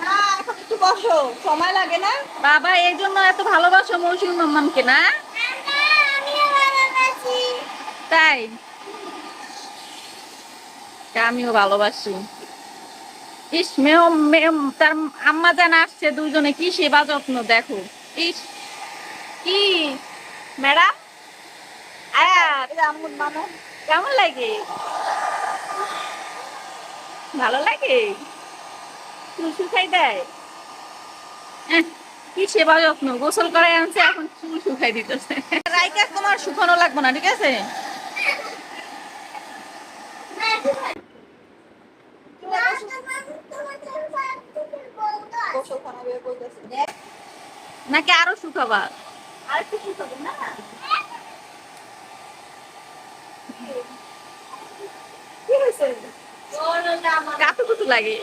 না এখন একটু বসো, সময় লাগে না? বাবা এই জন্য এত ভালোবাসো মৌসুমী মাম্মামকে না? তাই আমিও ভালোবাসি। ইস মেও মেও তার আম্মা জান আসছে, দুইজনে কি সেবা যত্ন দেখো। ইস কি ম্যাডাম আয়াত এই যে আম্মুর মামা। কেমন লাগে? ভালো লাগে? চুল শুকাই দেয়? এহ, কি সেবা যত্ন, গোসল করাই আনছে এখন চুল শুকাই দিতেছে। রাইকা তোমার শুকানো লাগবে না, ঠিক আছে? বসো ওখানে বের করতেছি। নাকি আরো শুকাবা? আরেকটু শুকাবে না? কি হয়েছে? কাতু কুতু লাগে।